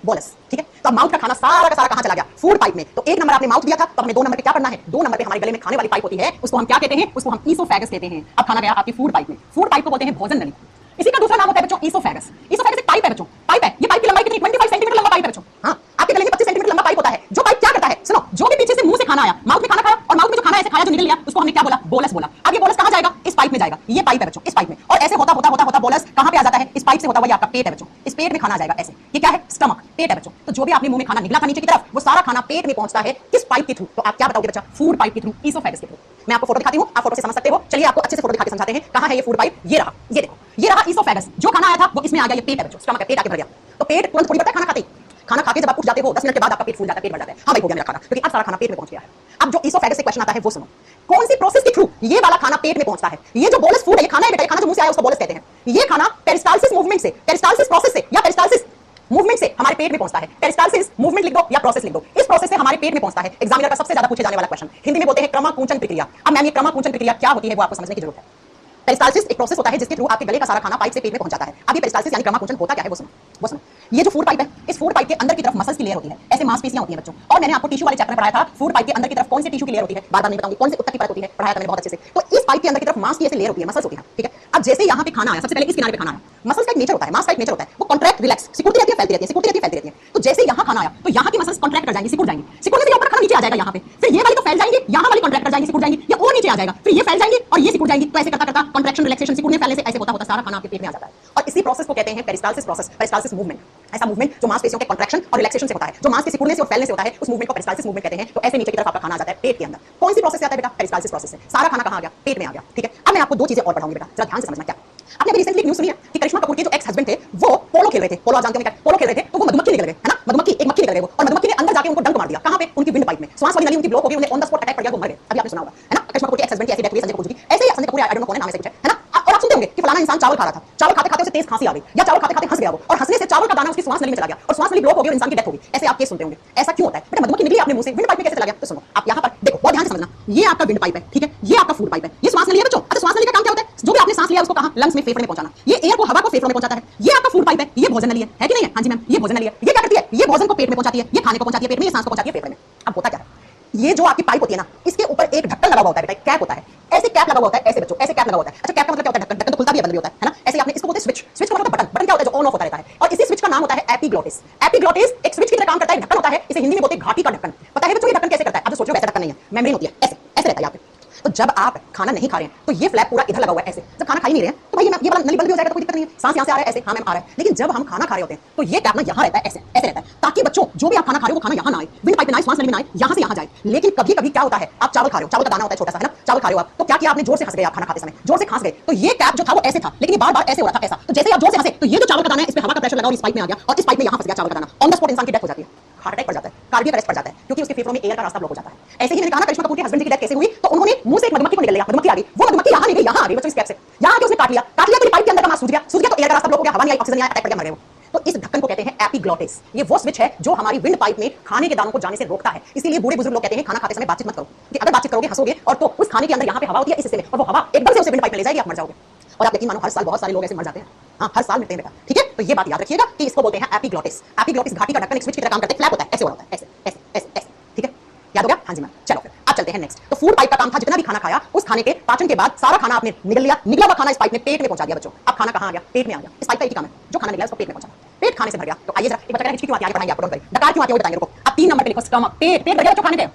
बोलस, ठीक है? तो माउथ का खाना सारा का सारा कहां चला गया? फूड पाइप में। तो 1 नंबर आपने माउथ दिया था, तो हमें 2 नंबर पे क्या करना है? 2 नंबर पे हमारे गले में खाने वाली पाइप होती है, उसको हम क्या कहते हैं? उसको हम ईसोफेगस कहते हैं। अब खाना गया आपकी फूड पाइप में। फूड पाइप को बोलते हैं भोजन नली। इसी का दूसरा नाम होता है बच्चों ईसोफेगस। ईसोफेगस एक पाइप है बच्चों, पाइप है। ये पाइप की लंबाई कितनी? 25 सेंटीमीटर लंबा पाइप है बच्चों। हां, आपके गले में 25 सेंटीमीटर लंबा पाइप होता है। जो पाइप क्या करता है? सुनो, जो भी पीछे से मुंह से खाना आया, माउथ में खाना खाया और माउथ में जो खाना ऐसे खाया जो निकल लिया, उसको हमने क्या बोला? बोलस बोला। अब ये बोलस कहां जाएगा? इस पाइप में जाएगा। ये पाइप है बच्चों, इस पाइप में। और ऐसे होता होता होता होता बोलस कहां पे आ जाता है? इस पाइप से होता हुआ ये आपका पेट है बच्चों। इस पेट में खाना आ जाएगा ऐसे। ये क्या है? स्टमक, पेट है बच्चों। तो जो भी आपने मुंह में खाना निकला था नीचे की तरफ, वो सारा खाना पेट में पहुंचता है किस पाइप के थ्रू? तो आप क्या बताओगे बच्चा? फूड पाइप के थ्रू, ईसोफेगस के थ्रू। मैं आपको फोटो दिखाती हूं, आप फोटो से समझ सकते हो। चलिए आपको अच्छे से फोटो दिखा के समझाते हैं कहां है ये फूड पाइप। ये रहा, ये देखो, ये रहा ईसोफेगस। जो खाना आया था वो इसमें आ गया, ये पेट है बच्चों, स्टमक है, पेट आके भर गया। तो पेट तुरंत थोड़ी बढ़ता है खाना खाते ही। खाना खा के जब आप उठ जाते हो 10 मिनट के बाद आपका पेट फूल जाता है, पेट भर जाता है। हाँ भाई हो गया मेरा खाना, क्योंकि अब सारा खाना पेट में पहुंच गया है। अब जो ईसोफेगस से क्वेश्चन आता है वो सुनो, कौन सी प्रोसेस के थ्रू ये वाला खाना पेट में पहुंचता है? ये जो बोलस फूड है, ये खाना है बेटा, ये खाना जो मुंह से आया उसको बोलस कहते हैं। ये खाना पेरिस्टाल्सिस मूवमेंट से, पेरिस्टाल्सिस प्रोसेस से या पेरिस्टाल्सिस मूवमेंट से हमारे पेट में पहुंचता है। पेरिस्टाल्सिस मूवमेंट लिख दो या प्रोसेस लिख दो। इस प्रोसेस से हमारे पेट में पहुंचता है। एग्जामिनर का सबसे ज्यादा पूछे जाने वाला क्वेश्चन, हिंदी में बोलते हैं क्रमाकुंचन प्रक्रिया। अब मैम ये क्रमाकुंचन प्रक्रिया क्या होती है वो आपको समझने की जरूरत है। पेरिस्टाल्सिस एक प्रोसेस होता है जिसके थ्रू आपके गले का सारा खाना पाइप से पेट में पहुंच जाता है। अब ये पेरिस्टाल्सिस यानी क्रमाकुंचन होता क्या है वो सुनो, वो सुनो। ये जो फूड पाइप है, इस फूड पाइप के अंदर की तरफ मसल्स की लेयर होती है, ऐसे मांसपेशियां होती हैं बच्चों। और मैंने आपको टिश्यू वाले चैप्टर में पढ़ाया था, फूड पाइप के अंदर की तरफ कौन से टिश्यू की लेयर होती है, बार-बार नहीं बताऊंगी, कौन से ऊतक की परत होती है, पढ़ाया था मैंने बहुत अच्छे से। तो इस पाइप के अंदर की तरफ मांस की ऐसे लेयर होती है, मसल्स होती है, ठीक है? अब जैसे यहाँ पे खाना आया, सबसे पहले इस किनारे पे खाना आया, मसल्स का एक नेचर होता है, मांस का एक नेचर होता है, वो कॉन्ट्रैक्ट रिलैक्स सिकुड़ती रहती है, फैलती रहती है, सिकुड़ती रहती है, फैलती रहती है। तो जैसे यहाँ खाना आया तो यहाँ की मसल्स कॉन्ट्रैक्ट कर जाएंगी, सिकुड़ जाएंगी, सिकुड़ने से ऊपर खाना नीचे आ जाएगा यहाँ पे, फिर ये वाली तो फैल जाएंगी, यहाँ वाली कॉन्ट्रैक्ट कर जाएंगी, सिकुड़ जाएंगी, ये और नीचे आ जाएगा, फिर ये फैल जाएंगी और ये सिकुड़ जाएंगी। तो ऐसे करता करता कॉन्ट्रैक्शन रिलैक्सेशन सिकुड़ने फैलने से ऐसे होता होता सारा खाना आपके पेट में आ जाता है। और इसी प्रोसेस को कहते हैं पेरिस्टाल्सिस प्रोसेस, पेरिस्टाल्सिस मूवमेंट। ऐसा मूवमेंट जो मांसपेशियों के कॉन्ट्रैक्शन और रिलैक्सेशन से होता है, जो मांसपेशी खुलने से और फैलने से होता है, उस मूवमेंट को पेरिस्टाल्सिस मूवमेंट कहते हैं। तो ऐसे नीचे की तरफ आपका खाना आ जाता है पेट के अंदर। कौन सी प्रोसेस से आता है बेटा? पेरिस्टाल्सिस प्रोसेस से। सारा खाना कहां आ गया? पेट में आ गया। ठीक है, अब मैं आपको दो चीजें और पढ़ाऊंगी बेटा, जरा ध्यान से समझना। क्या आपने अभी रिसेंटली न्यूज़ सुनी है कि करिश्मा कपूर के जो एक्स हस्बैंड थे वो पोलो खेल रहे थे। पोलो आप जानते होंगे क्या? पोलो खेल रहे थे तो वो मधुमक्खी निकल गए, है ना? मधुमक्खी, एक मक्खी निकल गई वो, और मधुमक्खी ने अंदर जाके उनको डंक मार दिया। कहां पे? उनकी विंड पाइप में। श्वास वाली नली उनकी ब्लॉक हो गई, उन्हें ऑन द स्पॉट अटैक पड़ गया, वो मर गए। अभी आपने सुना होगा, है ना? करिश्मा कपूर के एक्स हस्बैंड की ऐसी डेथ हुई, संजय कपूर जी की। ऐसे ही Sanjay Kapoor, I don't know कौन है, नाम ऐसे कुछ है ना? और आप सुनते होंगे कि फलाना इंसान चावल खा रहा था, चावल खाते खाते उसे तेज खांसी आ गई, या चावल खाते खाते हंस गया वो, और हंसने से चावल का दाना उसकी श्वास नली में चला गया और श्वास नली ब्लॉक हो गई और इंसान की डेथ हो गई। ऐसे आप केस सुनते होंगे। ऐसा क्यों होता है बेटा? मधुमक्खी निकली अपने मुंह से, विंड पाइप में कैसे चला गया? तो सुनो, आप यहां पर देखो, बहुत ध्यान से समझना। ये आपका विंड पाइप है, ठीक है? ये आपका फूड पाइप है, ये श्वास नली है बच्चों। अच्छा, श्वास नली का काम क्या होता है? जो भी आपने सांस लिया उसको कहां? लंग्स में, फेफड़े में पहुंचाना। ये एयर को, हवा को फेफड़ों में पहुंचाता है। ये आपका फूड पाइप है, ये भोजन नली है कि नहीं है? हाँ जी मैम, ये भोजन नली है। ये क्या करती है? ये भोजन को पेट में पहुंचाती है, ये खाने को पहुंचाती है पेट में, ये सांस को पहुंचाती है फेफड़े में। अब होता क्या है, ये जो आपकी पाइप होती है ना, इसके ऊपर एक ढक्कन लगा हुआ होता है बेटा, कैप होता है। ऐसे कैप लगा हुआ होता है, ऐसे बच्चों, ऐसे कैप लगा होता है। अच्छा, कैप का मतलब क्या होता है? ढक्कन, ढक्कन तो खुलता भी है, बंद भी होता है ना? ऐसे आपने इसको बोलते हैं स्विच। स्विच का मतलब बटन। बटन क्या होता है? जो ऑन ऑफ होता रहता है। और इसी स्विच का नाम होता है एपिग्लॉटिस। एपिग्लॉटिस एक स्विच की तरह काम करता है, ढक्कन होता है। इसे हिंदी में बोलते हैं घाटी का ढक्कन। पता है बच्चों ये ढक्कन कैसे करता है? आप जो सोच रहे हो वैसा ढक्कन नहीं है, मेम्ब्रेन होती है, ऐसे ऐसे रहता है यहाँ पे। तो जब आप खाना नहीं खा रहे हैं तो ये फ्लैप पूरा इधर लगा हुआ है ऐसे। जब खाना खा ही नहीं रहे हैं तो भाई ये वाला नली बंद भी हो जाएगा, तो कोई दिक्कत नहीं है। सांस यहाँ से आ रहा है ऐसे, हाँ मैम आ रहा है। लेकिन जब हम खाना खा रहे होते हैं तो ये कैप ना यहाँ रहता है, ऐसे ऐसे रहता है, ताकि बच्चों जो भी आप खाना खा रहे हो वो खाना यहाँ ना आए, विंड पाइप में ना आए, श्वास नली में ना आए, यहाँ से यहाँ जाए। लेकिन कभी कभी क्या होता है, आप चावल खा रहे हो, चावल का दाना होता है छोटा सा, है ना? चावल खा रहे हो आप, तो क्या किया आपने? जोर से हंस गए आप खाना खाते समय, जोर से खांस गए, तो ये कैप जो था वो ऐसे था, लेकिन बार बार ऐसे हो रहा था ऐसा। तो जैसे आप जोर से हंसे तो ये जो चावल का दाना है इस पे हवा का प्रेशर लगा और इस पाइप में आ गया, और इस पाइप में यहाँ फंस गया चावल का दाना। ऑन द स्पॉट इंसान की डेथ हो जाती है, हार्ट अटैक पड़ जाता है, कार्डियक अरेस्ट पड़ जाता है, क्योंकि उसके फेफड़ों में एयर का रास्ता ब्लॉक हो जाता है। ऐसे ही मैंने कहा ना करिश्मा कपूर के हस्बैंड की डेथ कैसे हुई, तो उन्होंने मुंह से एक मधुमक्खी को निकल लिया, मधुमक्खी आ गई, वो मधुमक्खी यहाँ नहीं गई, यहाँ आ गई बच्चों इस कैप से, यहाँ आके उसने काट लिया, तो पाइप के अंदर का मांस सूज गया, सूज गया तो एयर का रास्ता ब्लॉक हो गया, हवा नहीं आई, ऑक्सीजन नहीं आया, अटैक पड़ गया, मर गए वो। तो इस ढक्कन को कहते हैं एपिग्लॉटिस। ये वो स्विच है जो हमारी विंड पाइप में खाने के दानों को जाने से रोकता है। इसीलिए बूढ़े बुजुर्ग लोग कहते हैं खाना खाते समय बातचीत मत करो, कि अगर बातचीत करोगे, हंसोगे, और तो उस खाने के अंदर यहाँ पे हवा होती है इस हिस्से में, और वो हवा एकदम से उसे विंड पाइप में ले जाएगी, आप मर जाओगे। और आप यकीन मानो हर साल बहुत सारे लोग ऐसे मर जाते हैं, हाँ हर साल मरते हैं बेटा, ठीक है? तो ये बात याद रखिएगा कि इसको बोलते हैं एपिग्लॉटिस। एपिग्लॉटिस घाटी का ढक्कन एक स्विच की तरह काम करता है, फ्लैप होता है, ऐसे हो रहा होता है, ऐसे ऐसे ऐसे ऐसे, ठीक है? याद हो गया? हाँ जी मैम। चलो फिर अब चलते हैं नेक्स्ट। तो फूड पाइप का काम था जितना भी खाना खाया उस खाने के पाचन के बाद सारा खाना आपने निगल लिया, निगला हुआ खाना इस पाइप में पेट में पहुंचा दिया बच्चों। अब खाना कहां आ गया? पेट में आ गया। इस पाइप का एक ही काम है, जो खाना निकला उसको पेट में पहुंचाना। पेट खाने से भर गया। तो आइए जरा एक बच्चा हिचकी क्यों आती है, पढ़ाएंगे आपको, डकार क्यों आती है वो बताएंगे रुको। अब 3 नंबर पे लिखो स्टमक, पेट, पेट भर गया बच्चों खाने के।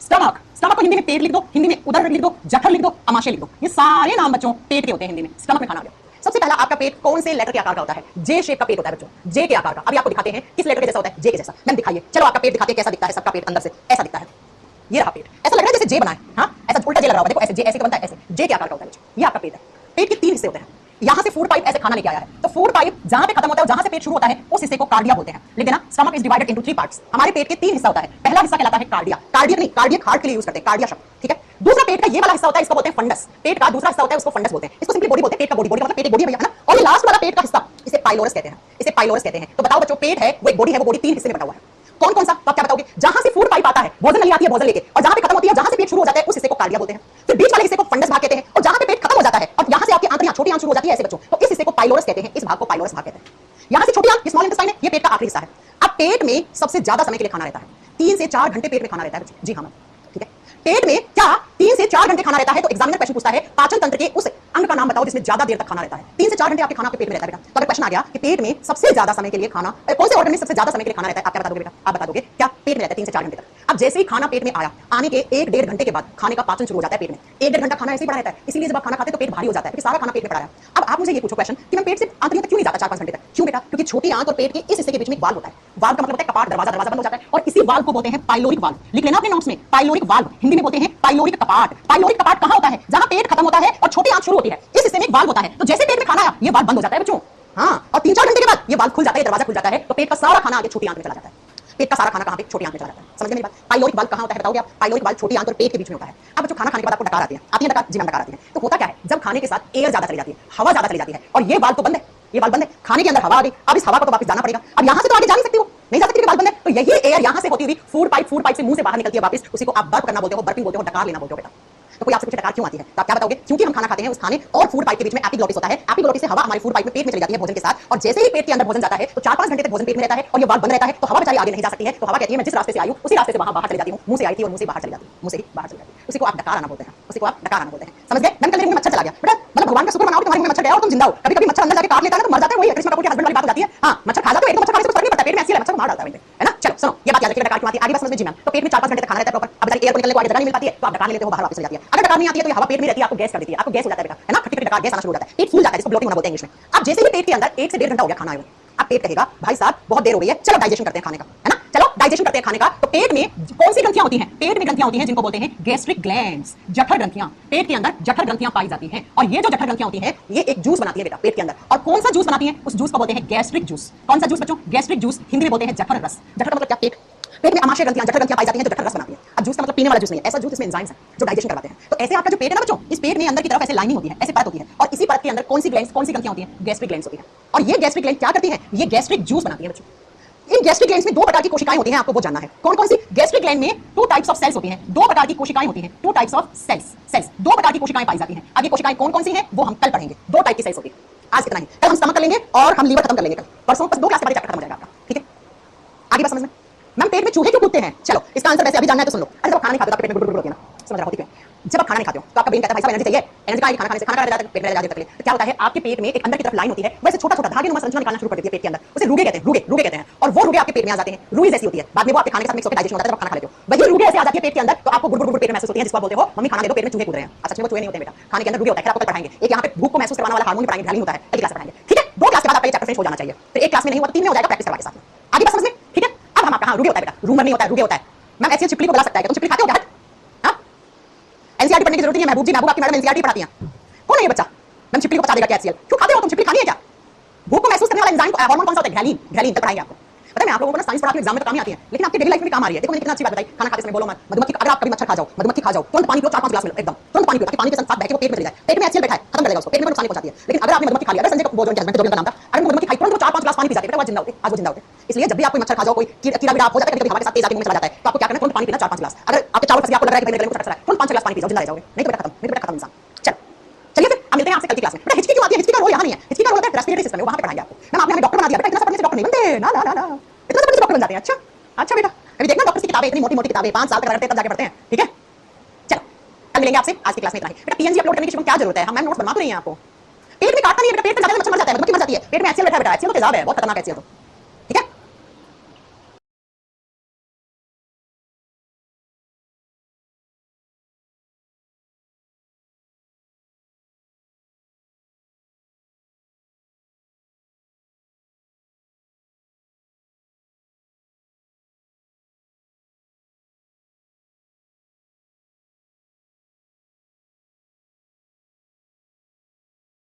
स्टमक, स्टमक को हिंदी में पेट लिख दो, हिंदी में उदर लिख दो, जठर लिख दो, अमाशय लिख दो। ये सारे नाम बच्चों पेट के होते हैं हिंदी में। स्टमक में खाना आ गया। सबसे पहला आपका पेट कौन से लेटर के आकार का होता है? जे शेप का पेट होता है बच्चों, जे के आकार का। अभी आपको दिखाते हैं किस लेटर के जैसा होता है, जे के जैसा। मैम दिखाइए, चलो आपका पेट दिखाते हैं कैसा दिखता है। सबका पेट अंदर से ऐसा दिखता है, ये रहा पेट। ऐसा लग रहा है जैसे जे बना है, हाँ ऐसा उल्टा जे लग रहा है, देखो ऐसे जे ऐसे बनता है, ऐसे जे के आकार का होता है बच्चों। ये आपका पेट है। पेट के 3 हिस्से होते हैं। यहाँ से फूड पाइप ऐसे खाना लेके आया है, तो फूड पाइप जहां पे खत्म होता है, जहां से पेट शुरू होता है, उस हिस्से को कार्डिया बोलते हैं। लिख देना, stomach is divided into 3 parts. हमारे पेट के 3 हिस्सा होता है। पहला हिस्सा कहलाता है कार्डिया, कार्डियक नहीं, कार्डियक हार्ट के लिए यूज करते हैं कार्डिया शब्द, ठीक है? दूसरा पेट का ये वाला हिस्सा होता है, इसको बोलते हैं फंडस। पेट का दूसरा हिस्सा होता है, उसको फंडस बोलते हैं। इसको सिंपली बॉडी बोलते हैं, पेट का बॉडी, बॉडी का मतलब पेट एक बॉडी है भैया, है ना? और ये लास्ट वाला पेट का हिस्सा इसे पाइलोरस कहते हैं, इसे पाइलोरस कहते हैं। तो बताओ बच्चों, पेट है वो एक बॉडी है, वो बॉडी 3 हिस्से में बटा हुआ है। कौन कौन सा? तो आप क्या बताओगे? जहां से फूड पाइप आता है, भोजन नली आती है भोजन लेके, और जहां पे खत्म होती है, जहां से पेट शुरू हो जाता है, उस हिस्से को कार्डिया बोलते हैं। फिर बीच वाले हिस्से को फंडस भाग कहते हैं, और जहां पे पेट खत्म हो जाता है और यहां से आपकी आंतड़ियां, छोटी आंत शुरू हो जाती है ऐसे बच्चों, तो इस हिस्से को पाइलोरस कहते हैं। इस भाग को पाइलोरस भाग कहते हैं। यहां से छोटी आंत, ये स्मॉल इंटेस्टाइन है, ये पेट का आखिरी हिस्सा है। अब पेट में सबसे ज्यादा समय के लिए खाना रहता है, 3 से 4 घंटे पेट में खाना रहता है बच्चों। जी हाँ, ठीक है? पेट में क्या 3 से 4 घंटे खाना रहता है? तो एग्जामिनर क्वेश्चन पूछता है पाचन तंत्र के उस अंग का नाम बताओ जिसमें ज्यादा देर तक खाना रहता है। 3 से 4 घंटे आपके खाना आपके पेट में रहता है बेटा। तो अगर क्वेश्चन आ गया कि पेट में सबसे ज्यादा समय के लिए खाना, कौन से ऑर्गन में सबसे ज्यादा समय के लिए खाना रहता है, आप क्या बता दोगे बेटा? आप बता दोगे क्या पेट में रहता है 3 से 4 घंटे तक। अब जैसे ही खाना पेट में आया, आने के 1-1.5 घंटे के बाद खाने का पाचन शुरू हो जाता है पेट में। 1-1.5 घंटा खाना ऐसे ही पड़ा रहता है, इसलिए जब आप खाना खाते हैं तो पेट भारी हो जाता है, क्योंकि सारा खाना पेट में पड़ा है। अब आप मुझे ये पूछो क्वेश्चन कि मैं पेट से आंतड़ियों तक क्यों नहीं जाता 4-5 घंटे तक? क्यों बेटा? क्योंकि छोटी आंत और पेट के इस हिस्से के बीच में एक वाल्व होता है। वाल्व का मतलब होता है कपाट, दरवाजा, दरवाजा बंद हो जाता है, और इसी वाल्व को बोलते हैं पाइलोरिक वाल्व। लिख लेना अपने नोट्स में, पाइलोरिक वाल्व हिंदी में बोलते हैं पाइलोरिक कपाट। पाइलोरिक कपाट कहां होता है? जहां पेट खत्म होता है और छोटी आंत शुरू होती है, इस हिस्से में एक वाल्व होता है। तो जैसे पेट में खाना आया, ये वाल्व बंद हो जाता है बच्चों, हाँ, और 3-4 घंटे के बाद ये वाल्व खुल जाता है, दरवाजा खुल जाता है, तो पेट का सारा खाना आगे छोटी आंत में चला जाता है। पेट का सारा खाना कहां पे? छोटी आंत में चला जाता है। समझ गए मेरी बात? पाइलोरिक वाल्व कहां होता है बताओगे आप? पाइलोरिक वाल्व छोटी आंत और पेट के बीच में होता है। अब जो खाना खाने के बाद आपको डकार आती है डकार, जी डकार आती है, तो होता क्या है? जब खाने के साथ एयर ज्यादा चली जाती है, हवा ज्यादा चली जाती है, और ये वाल्व तो बंद है, ये वाल्व बंद है, खाने के अंदर हवा आ गई, अब इस हवा को तो वापस जाना पड़ेगा। अब यहां से तो आगे जा नहीं सकती, वो नहीं जा सकती, वाल्व बंद है। तो यही एयर यहां से होती हुई फूड पाइप से मुंह से बाहर निकलती है वापस, उसी को आप बर्प करना बोलते हो, बर्पिंग बोलते हो, डकार लेना बोलते हो बेटा। तो कोई आपसे पूछे डकार क्यों आती है, तो आप क्या बताओगे? क्योंकि हम खाना खाते हैं, उस खाने और फूड पाइप के बीच में एपिग्लॉटिस होता है। एपिग्लॉटिस से हवा हमारे फूड पाइप में पेट में चली जाती है भोजन के साथ, और जैसे ही पेट के अंदर भोजन जाता है तो 4-5 घंटे तक भोजन पेट में रहता है, और ये वाल्व बंद रहता है, तो हवा बेचारी आगे नहीं जा सकती है। तो हवा कहती है मैं जिस रास्ते से आई हूं उसी रास्ते से वहां बाहर चली जाती हूं, मुंह से आई थी और मुंह से बाहर चली जाती हूं, मुंह से ही बाहर चली जाती है। उसी को आप डकार आना बोलते हैं, उसी को आप डकार आना बोलते हैं। समझ गए? मैंने कल मेरे मच्छर चला गया बेटा, मतलब भगवान का शुक्र मनाओ कि तुम्हारे मुंह में मच्छर गया और तुम जिंदा हो। कभी-कभी मच्छर अंदर जाके काट लेता है ना तो मर जाता है, वही करिश्मा कपूर के हस्बैंड वाली बात हो जाती है। हां, मच्छर खा जाते हो, एक दो मच्छर खाने से फर्क नहीं पड़ता, पेट में ऐसी लग मच्छर को मार डालता है, है ना? चलो सुनो, ये बात याद लकीर डकार क्यों आती है आगे बात समझ में जी मैम। तो पेट में 4-5 घंटे तक खाना रहता है प्रॉपर। अब बताइए एयर को निकलने को आगे जगह नहीं मिल पाती है तो आप डकार नहीं लेते हो, बाहर वापस चली जाती है। अगर डकार नहीं आती है तो ये हवा पेट में रहती है, आपको गैस कर देती है, आपको गैस हो जाता है बेटा, है ना, खट्टी खट्टी डकार गैस आना शुरू हो जाता है, पेट फूल जाता है, जिसको ब्लोटिंग होना बोलते हैं इंग्लिश में। अब जैसे ही पेट के अंदर 1 से 1.5 घंटा हो गया खाना आए हुए, अब पेट कहेगा भाई साहब बहुत देर हो गई है, चलो डाइजेशन करते हैं खाने का, है ना, चलो डाइजेशन करते हैं खाने का। तो पेट में कौन सी ग्रंथियां होती हैं? पेट में ग्रंथियां होती हैं जिनको बोलते हैं गैस्ट्रिक ग्लैंड्स, जठर ग्रंथियां। पेट के अंदर जठर ग्रंथियां पाई जाती हैं और ये जो जठर ग्रंथियां होती हैं ये एक जूस बनाती है बेटा पेट के अंदर। और कौन सा जूस बनाती है? उस जूस को बोलते हैं गैस्ट्रिक जूस। कौन सा जूस बच्चों? Gastric juice. हिंदी में बोलते हैं जठर रस। जठर का मतलब क्या? पेट। पेट में अमाशय ग्रंथियां, जठर ग्रंथियां पाई जाती हैं जो जठर रस बनाती है। अब जूस का मतलब पीने वाला जूस नहीं है, ऐसा जूस जिसमें एंजाइम्स हैं जो डाइजेशन करवाते हैं। तो ऐसे आपका जो पेट है ना बच्चों, इस पेट में अंदर की तरफ ऐसे लाइनिंग होती है, ऐसे परत होती है और इसी परत के अंदर कौन सी ग्लैंड्स, कौन सी ग्रंथियां होती हैं? गैस्ट्रिक ग्लैंड्स होती हैं। और ये गैस्ट्रिक ग्लैंड क्या करती हैं? ये गैस्ट्रिक जूस बनाती है बच्चों। इन गैस्ट्रिक ग्लैंड्स में 2 प्रकार की कोशिकाएं होती हैं, आपको वो जानना है। कौन कौन सी? गैस्ट्रिक ग्लैंड में 2 टाइप्स ऑफ सेल्स होती हैं, 2 प्रकार की कोशिकाएं होती हैं, 2 टाइप्स ऑफ सेल्स 2 प्रकार की कोशिकाएं पाई जाती हैं। अब ये कोशिकाएं कौन कौन सी हैं वो हम कल पढ़ेंगे। 2 टाइप की सेल्स होती है। आज इतना ही, कल हम स्टमक कर लेंगे और हम लीवर खत्म कर लेंगे कल परसों, बस 2 क्लास के बाद चैप्टर खत्म हो जाएगा आपका, ठीक है। आगे बात समझ में। मैम पेट में चूहे क्यों कूदते हैं? चलो इसका आंसर वैसे अभी जानना है तो सुन लो। अरे जब आप खाना नहीं खाते तो आपके पेट में गुड़ होती है ना, समझ रहा होती है। जब आप खाना नहीं खाते हो तो आपका ब्रेन कहता है भाई साहब एनर्जी चाहिए, एनर्जी का खाना खाने से खाना जाता है पेट में जाने तक। तो क्या होता है आपके पेट में एक अंदर की तरफ लाइन होती है, वैसे छोटा छोटा धागे नुमा संरचना निकालना शुरू कर देती है पेट के अंदर, उसे रुगे कहते हैं, रुगे कहते हैं। और वो रुगे आपके पेट में आ जाते हैं, रुई जैसी होती है, बाद में वो आपके खाने के साथ मिक्स होकर डाइजेशन होता है जब आप खाना खा लेते हो। वही रुगे ऐसे आ जाती है पेट के अंदर तो आपको गुड़ गुड़ पेट में महसूस होती है, जिसको बोलते हो मम्मी खाना दे दो पेट में चूहे कूद रहे हैं। सच में वो चूहे नहीं होते बेटा, खाने के अंदर रुगे होता है। आपको कल पढ़ाएंगे। एक यहाँ पे भूख को महसूस करवाने वाला हार्मोन पढ़ाएंगे, ग्रैलिन होता है, अगली क्लास में पढ़ाएंगे, ठीक है। 2 क्लास के बाद आपका ये चैप्टर फिनिश हो जाना चाहिए। फिर 1 क्लास में नहीं हुआ तो 3 में हो जाएगा, प्रैक्टिस करवा के साथ में। आगे बात समझ में, ठीक है। अब हम आपका रुगे होता है बेटा, रूमर नहीं होता है, रुगे होता है। मैम ऐसी चिपली को बुला सकता है, तुम चिपली खाते हो क्या? हां एनसीईआरटी पढ़ने की जरूरत नहीं है महबूब जी, महबूब आपकी मैडम एनसीईआरटी पढ़ाती हैं। कौन है ये बच्चा? मैम चिपली को बता देगा क्या एचसीएल। क्यों खाते हो तुम? चिपली खानी है क्या? भूख को महसूस करने वाला एंजाइम हार्मोन कौन सा होता है? ग्रैलिन। ग्रैलिन तक पढ़ाएंगे आपको। पता है मैं आप लोगों को ना साइंस पढ़ाते एग्जाम में तो काम ही आती है, लेकिन आपकी डेली लाइफ में काम आ रही है। देखो मैंने कितना अच्छी बात बताई, खाना खाते समय बोलो मत मधुमक्खी, अगर आप कभी मच्छर खा जाओ, मधुमक्खी खा जाओ, तुरंत पानी पियो 4-5 ग्लास में एकदम तुरंत पानी पियो ताकि पानी के साथ बैठ के वो पेट में चली जाए। पेट में एचसीएल बैठा है, खत्म कर देगा उसको, पेट में नुकसान पहुंचाती है। लेकिन अगर आपने मधुमक्खी खा लिया, अगर संजय को वो जो हस्बैंड का नाम था, अगर मधुमक्खी खाई तुरंत वो 4-5 ग्लास पानी पी जाती है, वो जिंदा होते, आज वो जिंदा होते। इसलिए जब भी आप कोई मच्छर खा जाओ, कोई कीड़ा विड़ा हो जाता है, कभी हवा के साथ तेज आके मुंह में चला जाता है, तो आपको क्या करना है? तुरंत पानी पीना 4-5 ग्लास। अगर आपके चावल फंस गया, आपको लग रहा है कि मेरे गले में कुछ अटक रहा है, तुरंत 5 ग्लास पानी पी जाओ, जिंदा रह जाओगे। नहीं तो बेटा खत्म, नहीं तो बेटा खत्म इंसान। चलो चलिए फिर अब मिलते हैं आपसे कल की क्लास में। बेटा हिचकी क्यों आती है? हिचकी का रोल यहाँ नहीं है, हिचकी का रोल होता है रेस्पिरेटरी सिस्टम में, वहां पे पढ़ाएंगे आपको। मैम आपने हमें डॉक्टर बना दिया बेटा, इतना सब पढ़ने से डॉक्टर नहीं बनते ना ना ना ना, इतना सब पढ़ने से डॉक्टर बन जाते हैं। अच्छा अच्छा बेटा अभी देखना डॉक्टर की किताबें इतनी मोटी मोटी किताबें 5 साल तक रटते तब जाके पढ़ते हैं, ठीक है। चलो कल मिलेंगे आपसे, आज की क्लास में इतना ही। बेटा पीएनजी अपलोड करने की क्या जरूरत है? हम मैम नोट्स बनवा तो रही हैं आपको। पेट में काटता नहीं है बेटा, पेट में ज्यादा मच्छर मर जाता है, मधुमक्खी मर जाती है, पेट में एचसीएल बैठा है बेटा, एचसीएल तो तेजाब है, बहुत खतरनाक एचसीएल तो।